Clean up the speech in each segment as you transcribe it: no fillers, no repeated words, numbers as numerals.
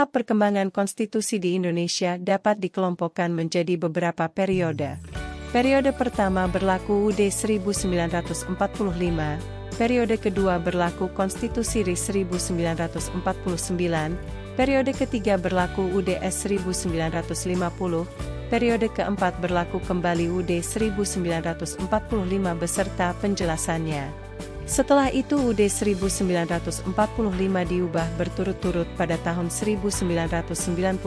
Tahap perkembangan konstitusi di Indonesia dapat dikelompokkan menjadi beberapa periode. Periode pertama berlaku UUD 1945, periode kedua berlaku Konstitusi RI 1949, periode ketiga berlaku UDS 1950, periode keempat berlaku kembali UUD 1945 beserta penjelasannya. Setelah itu UUD 1945 diubah berturut-turut pada tahun 1999,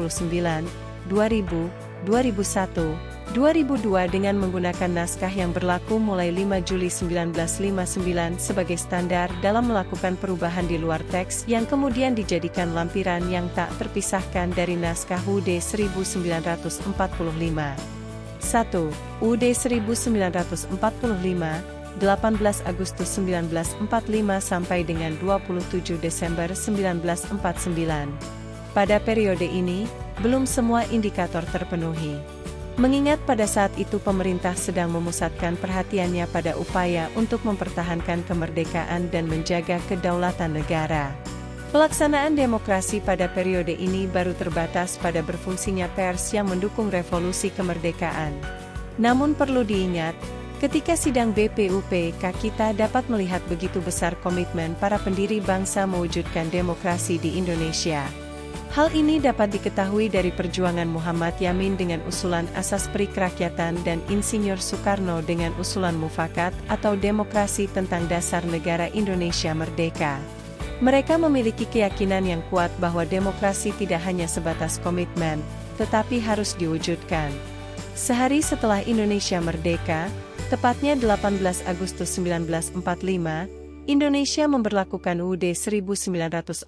2000, 2001, 2002 dengan menggunakan naskah yang berlaku mulai 5 Juli 1959 sebagai standar dalam melakukan perubahan di luar teks yang kemudian dijadikan lampiran yang tak terpisahkan dari naskah UUD 1945. 1. UUD 1945 18 Agustus 1945 sampai dengan 27 Desember 1949. Pada periode ini, belum semua indikator terpenuhi. Mengingat pada saat itu pemerintah sedang memusatkan perhatiannya pada upaya untuk mempertahankan kemerdekaan dan menjaga kedaulatan negara. Pelaksanaan demokrasi pada periode ini baru terbatas pada berfungsinya pers yang mendukung revolusi kemerdekaan. Namun perlu diingat, ketika sidang BPUPK kita dapat melihat begitu besar komitmen para pendiri bangsa mewujudkan demokrasi di Indonesia. Hal ini dapat diketahui dari perjuangan Muhammad Yamin dengan usulan asas perikerakyatan dan Insinyur Soekarno dengan usulan mufakat atau demokrasi tentang dasar negara Indonesia merdeka. Mereka memiliki keyakinan yang kuat bahwa demokrasi tidak hanya sebatas komitmen, tetapi harus diwujudkan. Sehari setelah Indonesia merdeka, tepatnya 18 Agustus 1945, Indonesia memberlakukan UUD 1945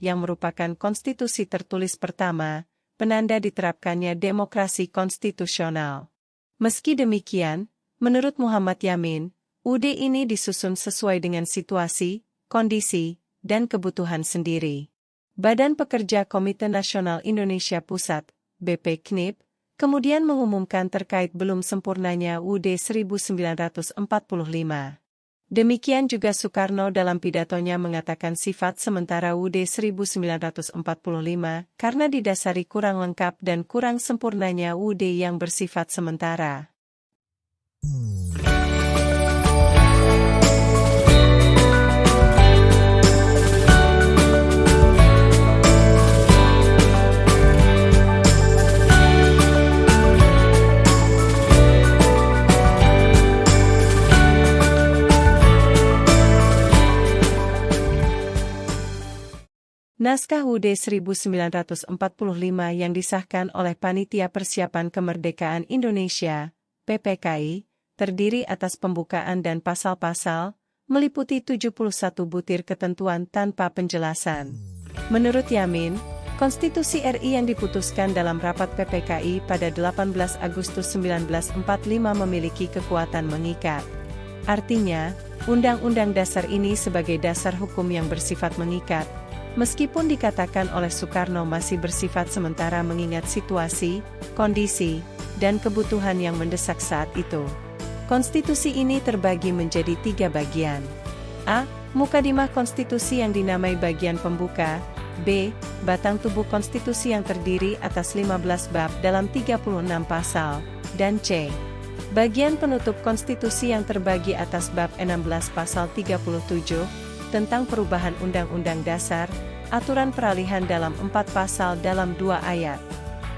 yang merupakan konstitusi tertulis pertama, penanda diterapkannya demokrasi konstitusional. Meski demikian, menurut Muhammad Yamin, UUD ini disusun sesuai dengan situasi, kondisi, dan kebutuhan sendiri. Badan Pekerja Komite Nasional Indonesia Pusat, BPKNIP, kemudian mengumumkan terkait belum sempurnanya UUD 1945. Demikian juga Soekarno dalam pidatonya mengatakan sifat sementara UUD 1945 karena didasari kurang lengkap dan kurang sempurnanya UUD yang bersifat sementara. Naskah UUD 1945 yang disahkan oleh Panitia Persiapan Kemerdekaan Indonesia, PPKI, terdiri atas pembukaan dan pasal-pasal, meliputi 71 butir ketentuan tanpa penjelasan. Menurut Yamin, Konstitusi RI yang diputuskan dalam rapat PPKI pada 18 Agustus 1945 memiliki kekuatan mengikat. Artinya, Undang-Undang Dasar ini sebagai dasar hukum yang bersifat mengikat, meskipun dikatakan oleh Soekarno masih bersifat sementara mengingat situasi, kondisi, dan kebutuhan yang mendesak saat itu. Konstitusi ini terbagi menjadi 3 bagian. A. Mukadimah konstitusi yang dinamai bagian pembuka. B. Batang tubuh konstitusi yang terdiri atas 15 bab dalam 36 pasal. Dan C. Bagian penutup konstitusi yang terbagi atas bab 16 pasal 37, tentang perubahan Undang-Undang Dasar, aturan peralihan dalam 4 pasal dalam 2 ayat.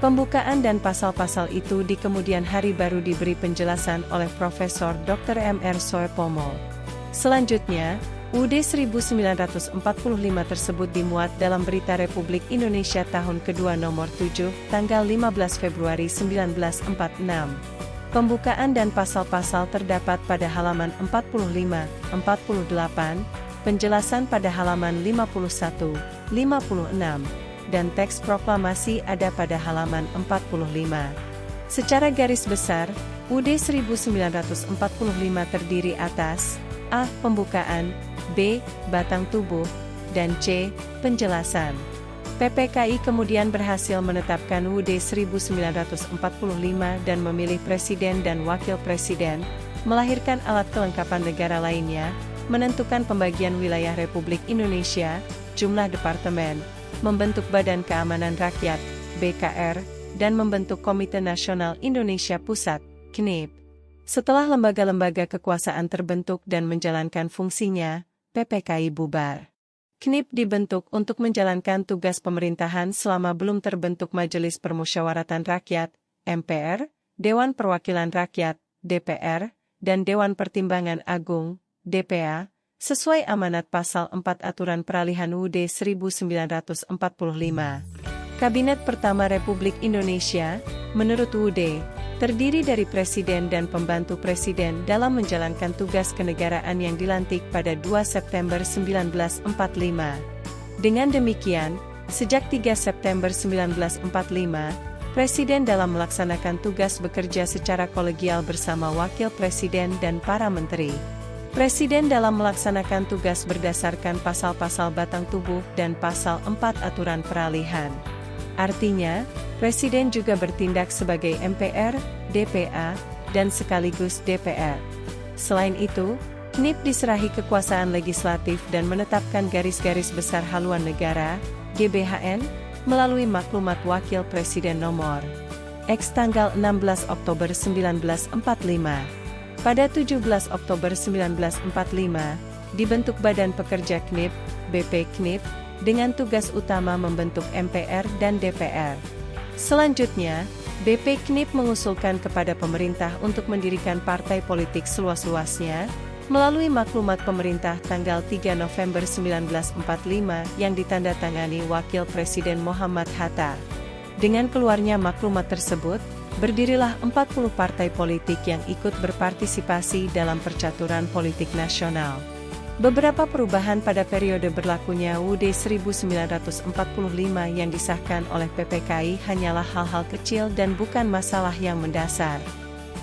Pembukaan dan pasal-pasal itu di kemudian hari baru diberi penjelasan oleh Profesor Dr. M.R. Soepomo. Selanjutnya, UUD 1945 tersebut dimuat dalam Berita Republik Indonesia tahun kedua nomor 7, tanggal 15 Februari 1946. Pembukaan dan pasal-pasal terdapat pada halaman 45, 48, penjelasan pada halaman 51, 56, dan teks proklamasi ada pada halaman 45. Secara garis besar, UUD 1945 terdiri atas A. Pembukaan, B. Batang tubuh, dan C. Penjelasan. PPKI kemudian berhasil menetapkan UUD 1945 dan memilih presiden dan wakil presiden, melahirkan alat kelengkapan negara lainnya, menentukan pembagian wilayah Republik Indonesia, jumlah departemen, membentuk Badan Keamanan Rakyat, BKR, dan membentuk Komite Nasional Indonesia Pusat, KNIP. Setelah lembaga-lembaga kekuasaan terbentuk dan menjalankan fungsinya, PPKI bubar. KNIP dibentuk untuk menjalankan tugas pemerintahan selama belum terbentuk Majelis Permusyawaratan Rakyat, MPR, Dewan Perwakilan Rakyat, DPR, dan Dewan Pertimbangan Agung, DPA, sesuai amanat Pasal 4 Aturan Peralihan UUD 1945. Kabinet pertama Republik Indonesia, menurut UUD, terdiri dari Presiden dan Pembantu Presiden dalam menjalankan tugas kenegaraan yang dilantik pada 2 September 1945. Dengan demikian, sejak 3 September 1945, Presiden dalam melaksanakan tugas bekerja secara kolegial bersama Wakil Presiden dan para Menteri. Presiden dalam melaksanakan tugas berdasarkan pasal-pasal batang tubuh dan pasal 4 Aturan Peralihan. Artinya, Presiden juga bertindak sebagai MPR, DPA, dan sekaligus DPR. Selain itu, KNIP diserahi kekuasaan legislatif dan menetapkan garis-garis besar haluan negara, GBHN, melalui maklumat Wakil Presiden nomor X tanggal 16 Oktober 1945. Pada 17 Oktober 1945, dibentuk Badan Pekerja KNIP, BP KNIP, dengan tugas utama membentuk MPR dan DPR. Selanjutnya, BP KNIP mengusulkan kepada pemerintah untuk mendirikan partai politik seluas-luasnya, melalui maklumat pemerintah tanggal 3 November 1945 yang ditandatangani Wakil Presiden Muhammad Hatta. Dengan keluarnya maklumat tersebut, berdirilah 40 partai politik yang ikut berpartisipasi dalam percaturan politik nasional. Beberapa perubahan pada periode berlakunya UUD 1945 yang disahkan oleh PPKI hanyalah hal-hal kecil dan bukan masalah yang mendasar.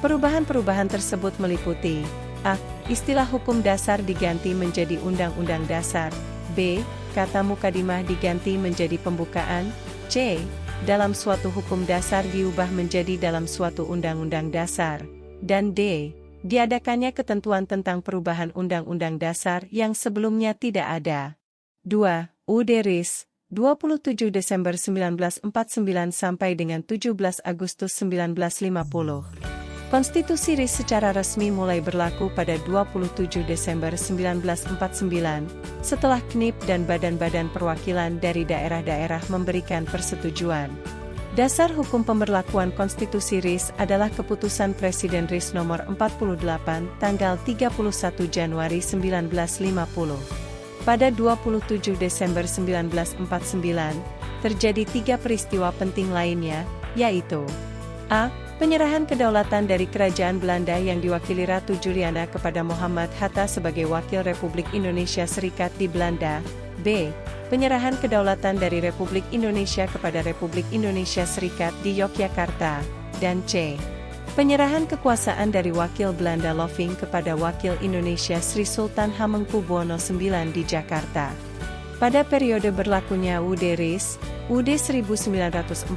Perubahan-perubahan tersebut meliputi A. Istilah hukum dasar diganti menjadi Undang-Undang Dasar. B. Kata mukadimah diganti menjadi pembukaan. C. Dalam suatu hukum dasar diubah menjadi dalam suatu undang-undang dasar. Dan D. Diadakannya ketentuan tentang perubahan undang-undang dasar yang sebelumnya tidak ada. 2. UUD RIS, 27 Desember 1949 sampai dengan 17 Agustus 1950. Konstitusi RIS secara resmi mulai berlaku pada 27 Desember 1949, setelah KNIP dan badan-badan perwakilan dari daerah-daerah memberikan persetujuan. Dasar hukum pemberlakuan Konstitusi RIS adalah Keputusan Presiden RIS nomor 48 tanggal 31 Januari 1950. Pada 27 Desember 1949, terjadi 3 peristiwa penting lainnya, yaitu A. Penyerahan kedaulatan dari Kerajaan Belanda yang diwakili Ratu Juliana kepada Muhammad Hatta sebagai Wakil Republik Indonesia Serikat di Belanda. B. Penyerahan kedaulatan dari Republik Indonesia kepada Republik Indonesia Serikat di Yogyakarta. Dan C. Penyerahan kekuasaan dari Wakil Belanda Loving kepada Wakil Indonesia Sri Sultan Hamengkubuwono IX di Jakarta. Pada periode berlakunya UUD RIS, UUD 1945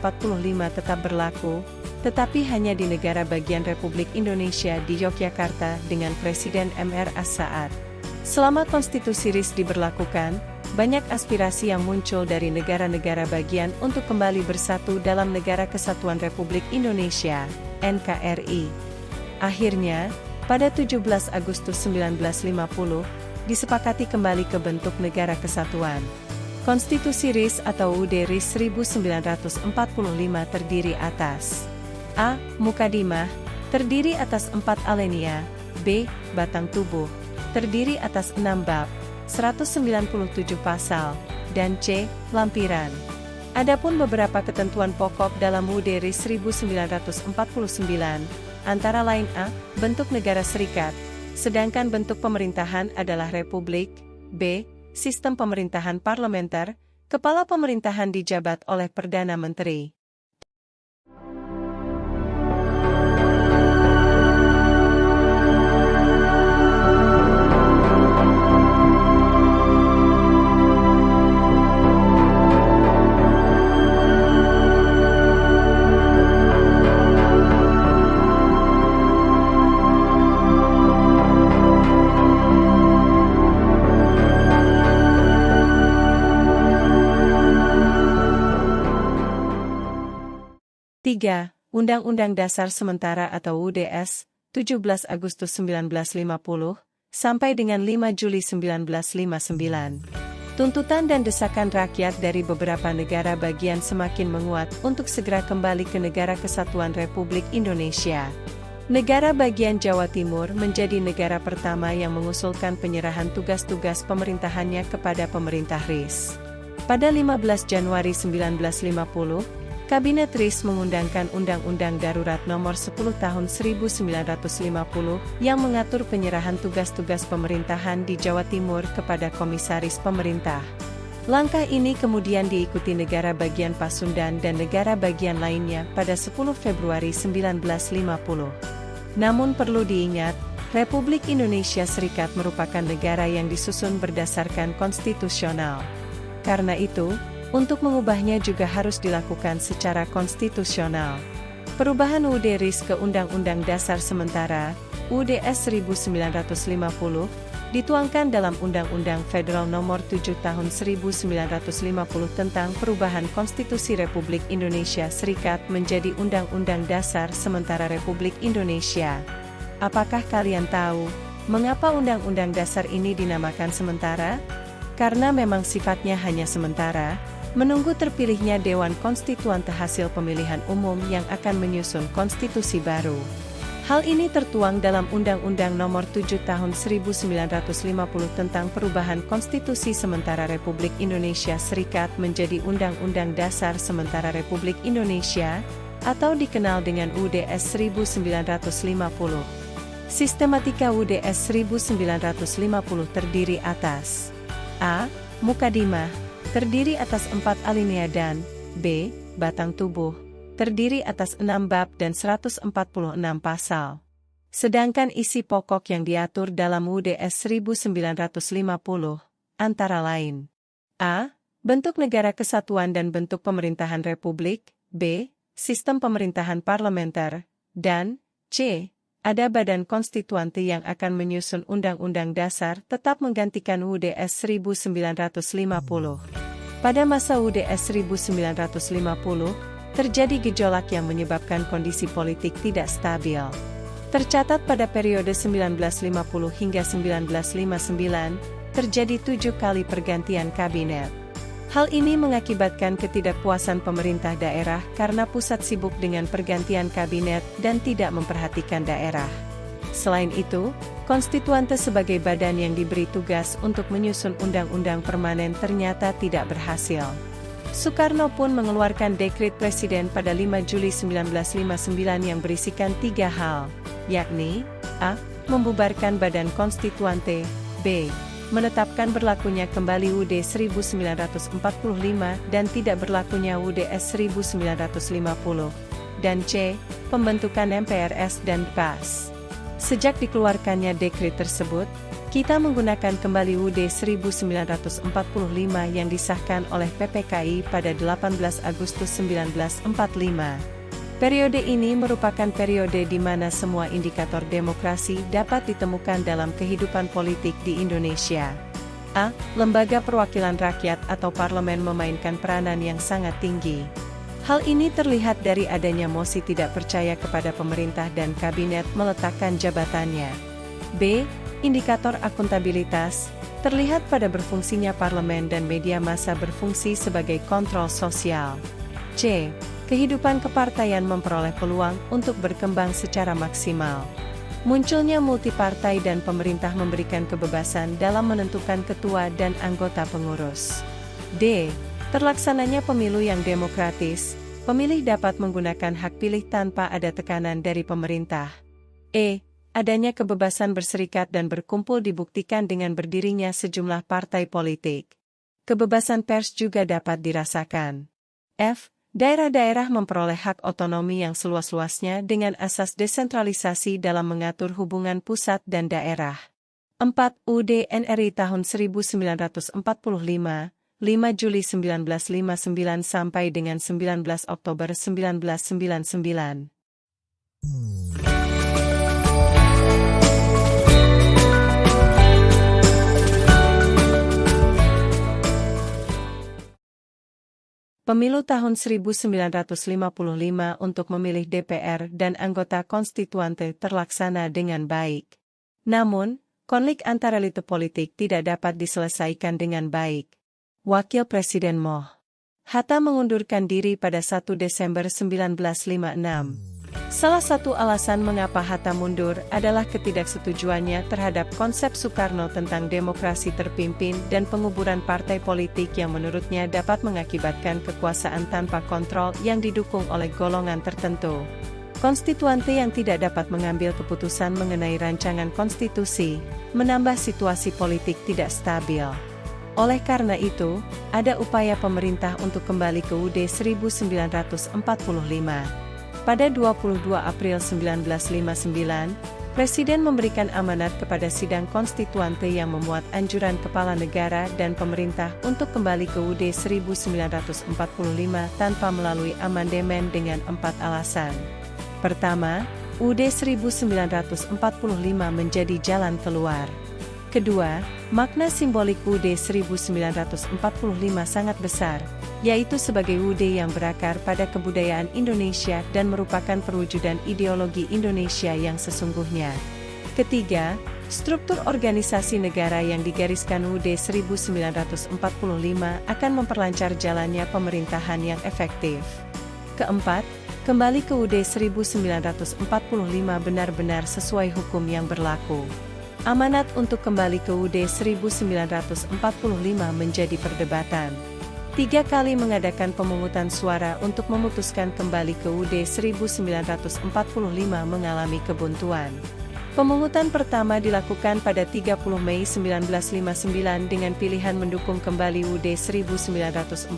tetap berlaku, tetapi hanya di negara bagian Republik Indonesia di Yogyakarta dengan Presiden MR As-Saad. Selama Konstitusi RIS diberlakukan, banyak aspirasi yang muncul dari negara-negara bagian untuk kembali bersatu dalam Negara Kesatuan Republik Indonesia, NKRI. Akhirnya, pada 17 Agustus 1950, disepakati kembali ke bentuk Negara Kesatuan. Konstitusi RIS atau UUD RIS 1945 terdiri atas A. Mukadimah, terdiri atas 4 alinea. B. Batang tubuh, terdiri atas 6 bab, 197 pasal, dan C. Lampiran. Adapun beberapa ketentuan pokok dalam UUD RIS 1949, antara lain A. Bentuk negara serikat, sedangkan bentuk pemerintahan adalah republik. B. Sistem pemerintahan parlementer, kepala pemerintahan dijabat oleh Perdana Menteri. 3. Undang-Undang Dasar Sementara atau UDS, 17 Agustus 1950, sampai dengan 5 Juli 1959. Tuntutan dan desakan rakyat dari beberapa negara bagian semakin menguat untuk segera kembali ke Negara Kesatuan Republik Indonesia. Negara bagian Jawa Timur menjadi negara pertama yang mengusulkan penyerahan tugas-tugas pemerintahannya kepada pemerintah RIS. Pada 15 Januari 1950, Kabinet RIS mengundangkan Undang-Undang Darurat Nomor 10 Tahun 1950 yang mengatur penyerahan tugas-tugas pemerintahan di Jawa Timur kepada komisaris pemerintah. Langkah ini kemudian diikuti negara bagian Pasundan dan negara bagian lainnya pada 10 Februari 1950. Namun perlu diingat, Republik Indonesia Serikat merupakan negara yang disusun berdasarkan konstitusional. Karena itu, untuk mengubahnya juga harus dilakukan secara konstitusional. Perubahan UUD RIS ke Undang-Undang Dasar Sementara, UDS 1950, dituangkan dalam Undang-Undang Federal Nomor 7 Tahun 1950 tentang perubahan Konstitusi Republik Indonesia Serikat menjadi Undang-Undang Dasar Sementara Republik Indonesia. Apakah kalian tahu, mengapa Undang-Undang Dasar ini dinamakan sementara? Karena memang sifatnya hanya sementara, menunggu terpilihnya Dewan Konstituante hasil pemilihan umum yang akan menyusun konstitusi baru. Hal ini tertuang dalam Undang-Undang Nomor 7 Tahun 1950 tentang perubahan Konstitusi Sementara Republik Indonesia Serikat menjadi Undang-Undang Dasar Sementara Republik Indonesia, atau dikenal dengan UDS 1950. Sistematika UDS 1950 terdiri atas A. Mukadimah, terdiri atas 4 alinea dan B. Batang tubuh, terdiri atas 6 bab dan 146 pasal. Sedangkan isi pokok yang diatur dalam UDS 1950, antara lain A. Bentuk negara kesatuan dan bentuk pemerintahan republik, B. Sistem pemerintahan parlementer, dan C. Ada badan konstituante yang akan menyusun undang-undang dasar tetap menggantikan UDS 1950. Pada masa UDS 1950, terjadi gejolak yang menyebabkan kondisi politik tidak stabil. Tercatat pada periode 1950 hingga 1959, terjadi 7 kali pergantian kabinet. Hal ini mengakibatkan ketidakpuasan pemerintah daerah karena pusat sibuk dengan pergantian kabinet dan tidak memperhatikan daerah. Selain itu, konstituante sebagai badan yang diberi tugas untuk menyusun undang-undang permanen ternyata tidak berhasil. Soekarno pun mengeluarkan dekret presiden pada 5 Juli 1959 yang berisikan 3 hal, yakni A. Membubarkan badan konstituante, B. Menetapkan berlakunya kembali UUD 1945 dan tidak berlakunya UDS 1950, dan C. Pembentukan MPRS dan PAS. Sejak dikeluarkannya dekret tersebut, kita menggunakan kembali UUD 1945 yang disahkan oleh PPKI pada 18 Agustus 1945. Periode ini merupakan periode di mana semua indikator demokrasi dapat ditemukan dalam kehidupan politik di Indonesia. A. Lembaga perwakilan rakyat atau parlemen memainkan peranan yang sangat tinggi. Hal ini terlihat dari adanya mosi tidak percaya kepada pemerintah dan kabinet meletakkan jabatannya. B. Indikator akuntabilitas, terlihat pada berfungsinya parlemen dan media massa berfungsi sebagai kontrol sosial. C. Kehidupan kepartaian memperoleh peluang untuk berkembang secara maksimal. Munculnya multipartai dan pemerintah memberikan kebebasan dalam menentukan ketua dan anggota pengurus. D. Terlaksananya pemilu yang demokratis, pemilih dapat menggunakan hak pilih tanpa ada tekanan dari pemerintah. E. Adanya kebebasan berserikat dan berkumpul dibuktikan dengan berdirinya sejumlah partai politik. Kebebasan pers juga dapat dirasakan. F. Daerah-daerah memperoleh hak otonomi yang seluas-luasnya dengan asas desentralisasi dalam mengatur hubungan pusat dan daerah. 4. UUD NRI tahun 1945, 5 Juli 1959 sampai dengan 19 Oktober 1999. Pemilu tahun 1955 untuk memilih DPR dan anggota konstituante terlaksana dengan baik. Namun, konflik antara elit politik tidak dapat diselesaikan dengan baik. Wakil Presiden Moh Hatta mengundurkan diri pada 1 Desember 1956. Salah satu alasan mengapa Hatta mundur adalah ketidaksetujuannya terhadap konsep Soekarno tentang demokrasi terpimpin dan penguburan partai politik yang menurutnya dapat mengakibatkan kekuasaan tanpa kontrol yang didukung oleh golongan tertentu. Konstituante yang tidak dapat mengambil keputusan mengenai rancangan konstitusi, menambah situasi politik tidak stabil. Oleh karena itu, ada upaya pemerintah untuk kembali ke UUD 1945. Pada 22 April 1959, Presiden memberikan amanat kepada sidang konstituante yang memuat anjuran kepala negara dan pemerintah untuk kembali ke UUD 1945 tanpa melalui amandemen dengan 4 alasan. Pertama, UUD 1945 menjadi jalan keluar. Kedua, makna simbolik UUD 1945 sangat besar, yaitu sebagai UUD yang berakar pada kebudayaan Indonesia dan merupakan perwujudan ideologi Indonesia yang sesungguhnya. Ketiga, struktur organisasi negara yang digariskan UUD 1945 akan memperlancar jalannya pemerintahan yang efektif. Keempat, kembali ke UUD 1945 benar-benar sesuai hukum yang berlaku. Amanat untuk kembali ke UUD 1945 menjadi perdebatan. 3 kali mengadakan pemungutan suara untuk memutuskan kembali ke UUD 1945 mengalami kebuntuan. Pemungutan pertama dilakukan pada 30 Mei 1959 dengan pilihan mendukung kembali UUD 1945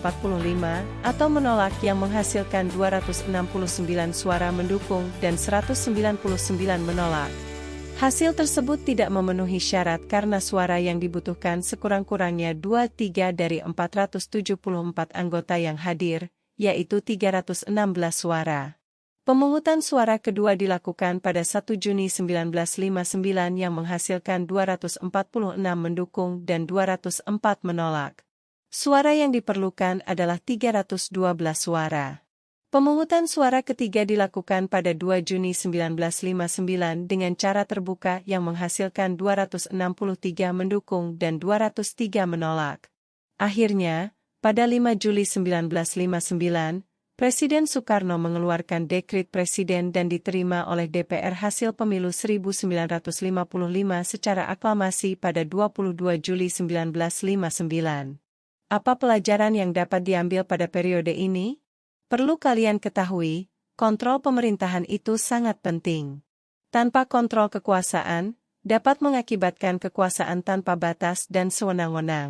atau menolak yang menghasilkan 269 suara mendukung dan 199 menolak. Hasil tersebut tidak memenuhi syarat karena suara yang dibutuhkan sekurang-kurangnya 2/3 dari 474 anggota yang hadir, yaitu 316 suara. Pemungutan suara kedua dilakukan pada 1 Juni 1959 yang menghasilkan 246 mendukung dan 204 menolak. Suara yang diperlukan adalah 312 suara. Pemungutan suara ketiga dilakukan pada 2 Juni 1959 dengan cara terbuka yang menghasilkan 263 mendukung dan 203 menolak. Akhirnya, pada 5 Juli 1959, Presiden Soekarno mengeluarkan dekret presiden dan diterima oleh DPR hasil pemilu 1955 secara aklamasi pada 22 Juli 1959. Apa pelajaran yang dapat diambil pada periode ini? Perlu kalian ketahui, kontrol pemerintahan itu sangat penting. Tanpa kontrol kekuasaan, dapat mengakibatkan kekuasaan tanpa batas dan sewenang-wenang.